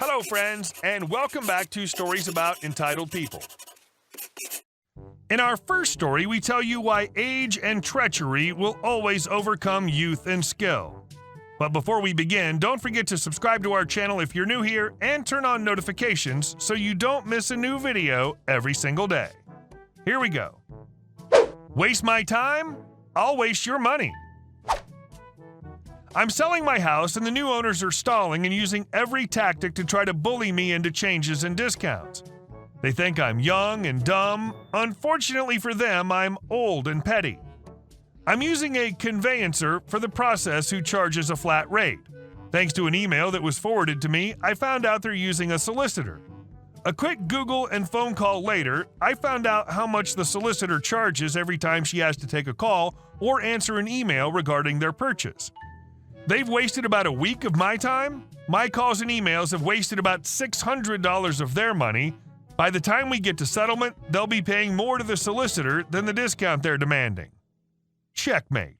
Hello, friends, and welcome back to Stories About Entitled People. In our first story, we tell you why age and treachery will always overcome youth and skill. But before we begin, don't forget to subscribe to our channel if you're new here and turn on notifications so you don't miss a new video every single day. Here we go. Waste my time? I'll waste your money. I'm selling my house and the new owners are stalling and using every tactic to try to bully me into changes and discounts. They think I'm young and dumb. Unfortunately for them, I'm old and petty. I'm using a conveyancer for the process who charges a flat rate. Thanks to an email that was forwarded to me, I found out they're using a solicitor. A quick Google and phone call later, I found out how much the solicitor charges every time she has to take a call or answer an email regarding their purchase. They've wasted about a week of my time. My calls and emails have wasted about $600 of their money. By the time we get to settlement, they'll be paying more to the solicitor than the discount they're demanding. Checkmate.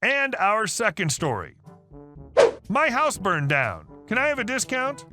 And our second story. My house burned down. Can I have a discount?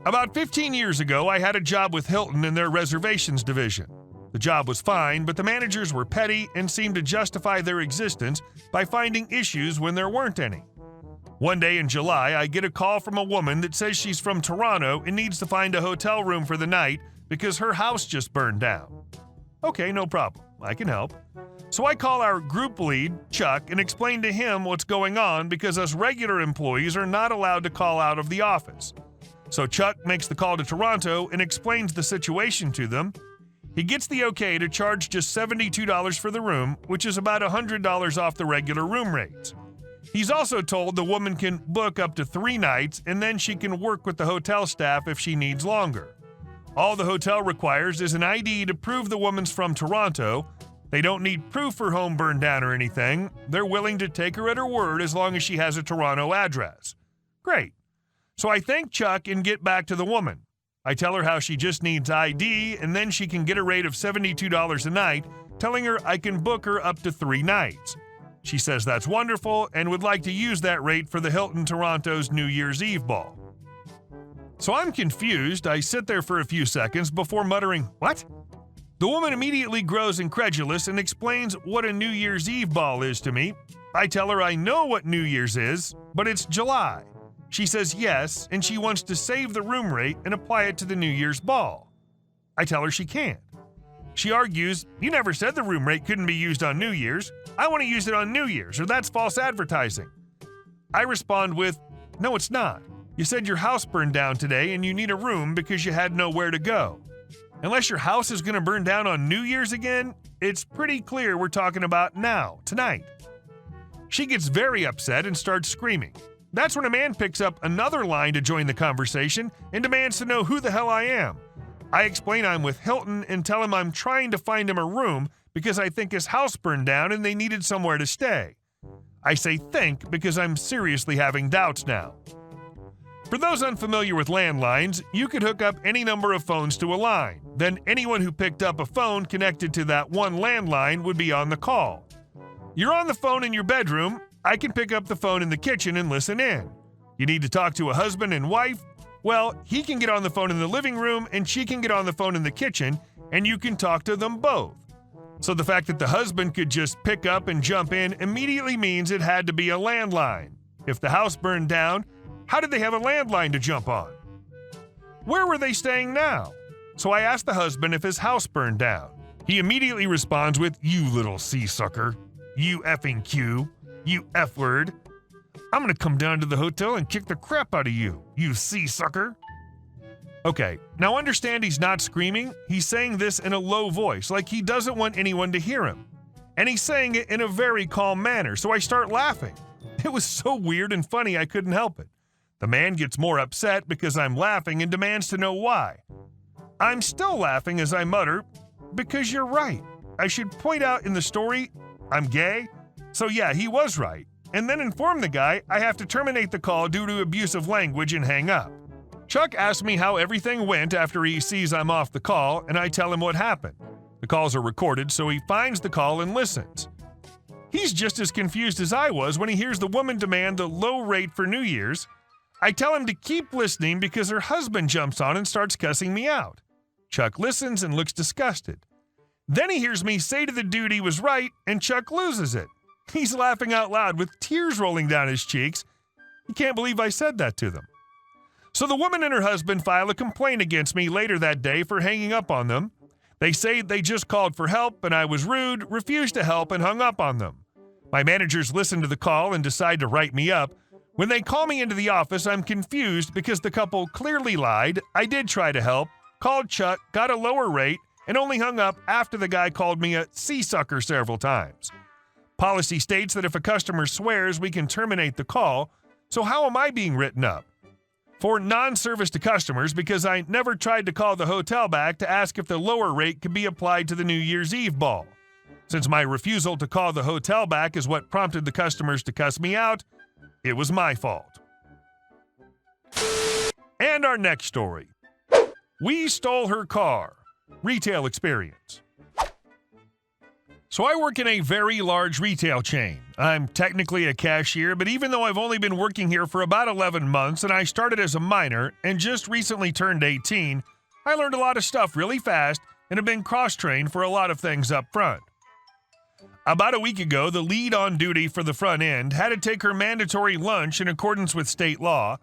About 15 years ago, I had a job with Hilton in their reservations division. The job was fine, but the managers were petty and seemed to justify their existence by finding issues when there weren't any. One day in July, I get a call from a woman that says she's from Toronto and needs to find a hotel room for the night because her house just burned down. Okay, no problem. I can help. So I call our group lead, Chuck, and explain to him what's going on because us regular employees are not allowed to call out of the office. So Chuck makes the call to Toronto and explains the situation to them. He gets the okay to charge just $72 for the room, which is about $100 off the regular room rates. He's also told the woman can book up to 3 nights and then she can work with the hotel staff if she needs longer. All the hotel requires is an ID to prove the woman's from Toronto. They don't need proof her home burned down or anything. They're willing to take her at her word as long as she has a Toronto address. Great. So I thank Chuck and get back to the woman. I tell her how she just needs ID and then she can get a rate of $72 a night, telling her I can book her up to 3 nights. She says that's wonderful and would like to use that rate for the Hilton Toronto's New Year's Eve ball. So I'm confused. I sit there for a few seconds before muttering, "What?" The woman immediately grows incredulous and explains what a New Year's Eve ball is to me. I tell her I know what New Year's is, but it's July. She says yes, and she wants to save the room rate and apply it to the New Year's ball. I tell her she can't. She argues, "You never said the room rate couldn't be used on New Year's. I want to use it on New Year's, or that's false advertising." I respond with, "No, it's not. You said your house burned down today and you need a room because you had nowhere to go. Unless your house is going to burn down on New Year's again, it's pretty clear we're talking about now, tonight." She gets very upset and starts screaming. That's when a man picks up another line to join the conversation and demands to know who the hell I am. I explain I'm with Hilton and tell him I'm trying to find him a room because I think his house burned down and they needed somewhere to stay. I say think because I'm seriously having doubts now. For those unfamiliar with landlines, you could hook up any number of phones to a line. Then anyone who picked up a phone connected to that one landline would be on the call. You're on the phone in your bedroom. I can pick up the phone in the kitchen and listen in. You need to talk to a husband and wife? Well, he can get on the phone in the living room and she can get on the phone in the kitchen, and you can talk to them both. So the fact that the husband could just pick up and jump in immediately means it had to be a landline. If the house burned down, how did they have a landline to jump on? Where were they staying now? So I asked the husband if his house burned down. He immediately responds with, "You little sea-sucker. You effing Q. You F-word. I'm gonna come down to the hotel and kick the crap out of you, you sea-sucker." Okay, now understand he's not screaming. He's saying this in a low voice, like he doesn't want anyone to hear him. And he's saying it in a very calm manner, so I start laughing. It was so weird and funny I couldn't help it. The man gets more upset because I'm laughing and demands to know why. I'm still laughing as I mutter, "Because you're right. I should point out in the story, I'm gay." So yeah, he was right. And then inform the guy I have to terminate the call due to abusive language and hang up. Chuck asks me how everything went after he sees I'm off the call, and I tell him what happened. The calls are recorded, so he finds the call and listens. He's just as confused as I was when he hears the woman demand the low rate for New Year's. I tell him to keep listening because her husband jumps on and starts cussing me out. Chuck listens and looks disgusted. Then he hears me say to the dude he was right, and Chuck loses it. He's laughing out loud with tears rolling down his cheeks. He can't believe I said that to them. So the woman and her husband file a complaint against me later that day for hanging up on them. They say they just called for help and I was rude, refused to help, and hung up on them. My managers listen to the call and decide to write me up. When they call me into the office, I'm confused because the couple clearly lied. I did try to help, called Chuck, got a lower rate, and only hung up after the guy called me a sea-sucker several times. Policy states that if a customer swears, we can terminate the call, so how am I being written up? For non-service to customers because I never tried to call the hotel back to ask if the lower rate could be applied to the New Year's Eve ball. Since my refusal to call the hotel back is what prompted the customers to cuss me out, it was my fault. And our next story. We stole her car. Retail experience. So I work in a very large retail chain. I'm technically a cashier, but even though I've only been working here for about 11 months and I started as a minor and just recently turned 18, I learned a lot of stuff really fast and have been cross-trained for a lot of things up front. About a week ago, the lead on duty for the front end had to take her mandatory lunch in accordance with state law.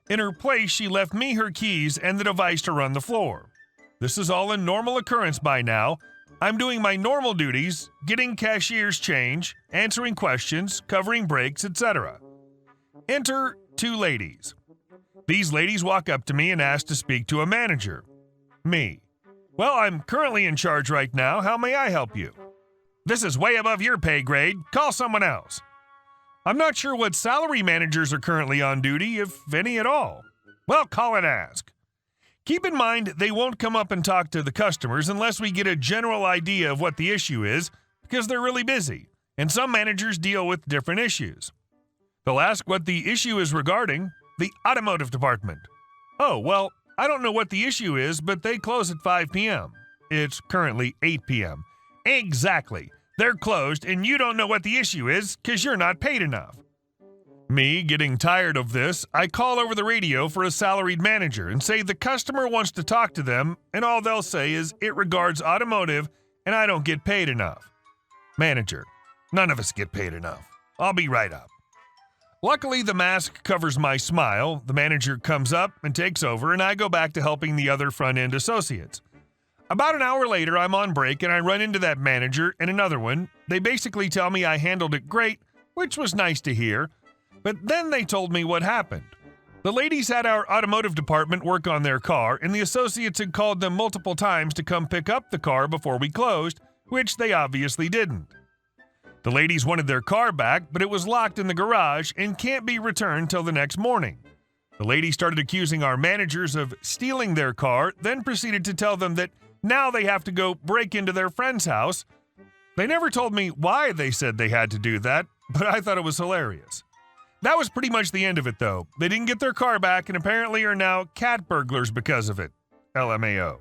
In her place, she left me her keys and the device to run the floor. This is all a normal occurrence by now. I'm doing my normal duties, getting cashier's change, answering questions, covering breaks, etc. Enter two ladies. These ladies walk up to me and ask to speak to a manager. Me. Well, I'm currently in charge right now. How may I help you? This is way above your pay grade. Call someone else. I'm not sure what salary managers are currently on duty, if any at all. Well, call and ask. Keep in mind, they won't come up and talk to the customers unless we get a general idea of what the issue is, because they're really busy, and some managers deal with different issues. They'll ask what the issue is regarding the automotive department. Oh, well, I don't know what the issue is, but they close at 5 p.m. It's currently 8 p.m. Exactly. They're closed, and you don't know what the issue is because you're not paid enough. Me, getting tired of this, I call over the radio for a salaried manager and say the customer wants to talk to them, and all they'll say is it regards automotive and I don't get paid enough. Manager, none of us get paid enough. I'll be right up. Luckily, the mask covers my smile. The manager comes up and takes over, and I go back to helping the other front-end associates. About an hour later, I'm on break, and I run into that manager and another one. They basically tell me I handled it great, which was nice to hear. But then they told me what happened. The ladies had our automotive department work on their car, and the associates had called them multiple times to come pick up the car before we closed, which they obviously didn't. The ladies wanted their car back, but it was locked in the garage and can't be returned till the next morning. The ladies started accusing our managers of stealing their car, then proceeded to tell them that now they have to go break into their friend's house. They never told me why they said they had to do that, but I thought it was hilarious. That was pretty much the end of it, though. They didn't get their car back and apparently are now cat burglars because of it. LMAO.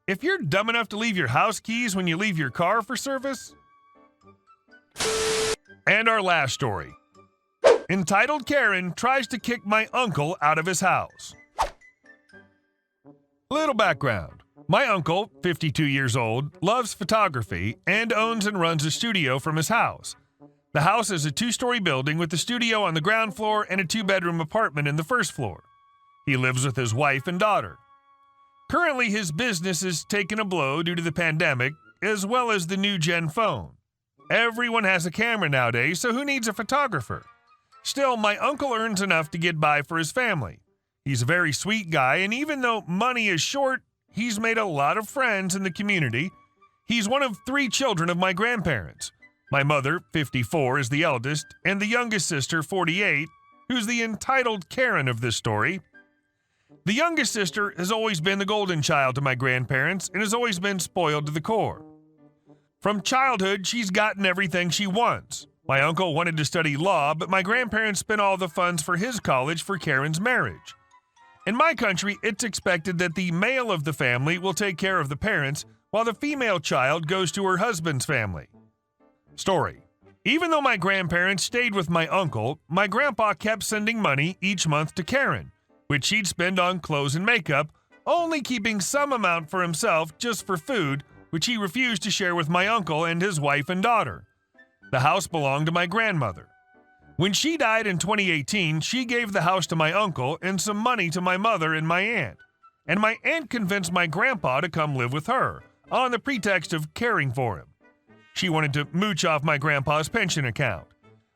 If you're dumb enough to leave your house keys when you leave your car for service. And our last story. Entitled Karen tries to kick my uncle out of his house. Little background. My uncle, 52 years old, loves photography and owns and runs a studio from his house. The house is a 2-story building with the studio on the ground floor and a 2-bedroom apartment in the first floor. He lives with his wife and daughter. Currently, his business is taking a blow due to the pandemic, as well as the new-gen phone. Everyone has a camera nowadays, so who needs a photographer? Still, my uncle earns enough to get by for his family. He's a very sweet guy, and even though money is short, he's made a lot of friends in the community. He's one of 3 children of my grandparents. My mother, 54, is the eldest, and the youngest sister, 48, who's the entitled Karen of this story. The youngest sister has always been the golden child to my grandparents and has always been spoiled to the core. From childhood, she's gotten everything she wants. My uncle wanted to study law, but my grandparents spent all the funds for his college for Karen's marriage. In my country, it's expected that the male of the family will take care of the parents, while the female child goes to her husband's family. Story. Even though my grandparents stayed with my uncle, my grandpa kept sending money each month to Karen, which he'd spend on clothes and makeup, only keeping some amount for himself just for food, which he refused to share with my uncle and his wife and daughter. The house belonged to my grandmother. When she died in 2018, she gave the house to my uncle and some money to my mother and my aunt. And my aunt convinced my grandpa to come live with her, on the pretext of caring for him. She wanted to mooch off my grandpa's pension account.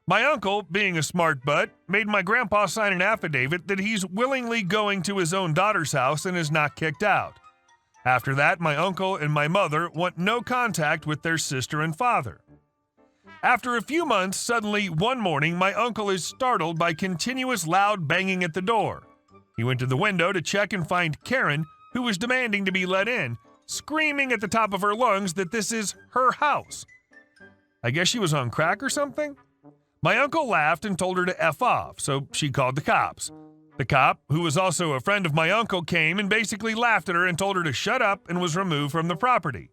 My uncle, being a smart butt, made my grandpa sign an affidavit that he's willingly going to his own daughter's house and is not kicked out. After that, my uncle and my mother want no contact with their sister and father. After a few months, suddenly one morning, my uncle is startled by continuous loud banging at the door. He went to the window to check and find Karen, who was demanding to be let in, screaming at the top of her lungs that this is her house. I guess she was on crack or something? My uncle laughed and told her to F off, so she called the cops. The cop, who was also a friend of my uncle, came and basically laughed at her and told her to shut up and was removed from the property.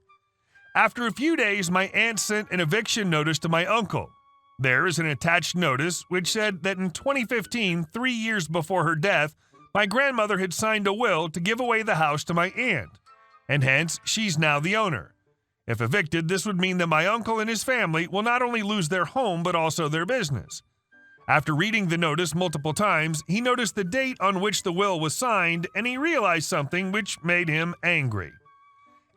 After a few days, my aunt sent an eviction notice to my uncle. There is an attached notice which said that in 2015, 3 years before her death, my grandmother had signed a will to give away the house to my aunt, and hence she's now the owner. If evicted, this would mean that my uncle and his family will not only lose their home but also their business. After reading the notice multiple times, he noticed the date on which the will was signed, and he realized something which made him angry.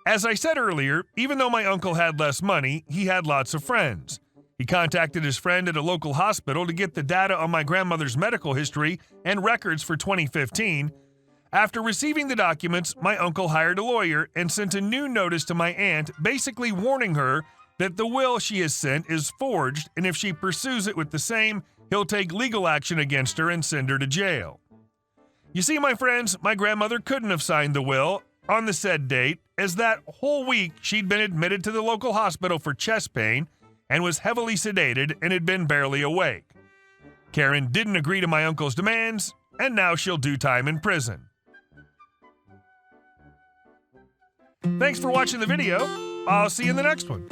As I said earlier, even though my uncle had less money, he had lots of friends. He contacted his friend at a local hospital to get the data on my grandmother's medical history and records for 2015. After receiving the documents, my uncle hired a lawyer and sent a new notice to my aunt, basically warning her that the will she has sent is forged, and if she pursues it with the same, he'll take legal action against her and send her to jail. You see, my friends, my grandmother couldn't have signed the will on the said date, as that whole week she'd been admitted to the local hospital for chest pain and was heavily sedated and had been barely awake. Karen didn't agree to my uncle's demands, and now she'll do time in prison. Thanks for watching the video. I'll see you in the next one.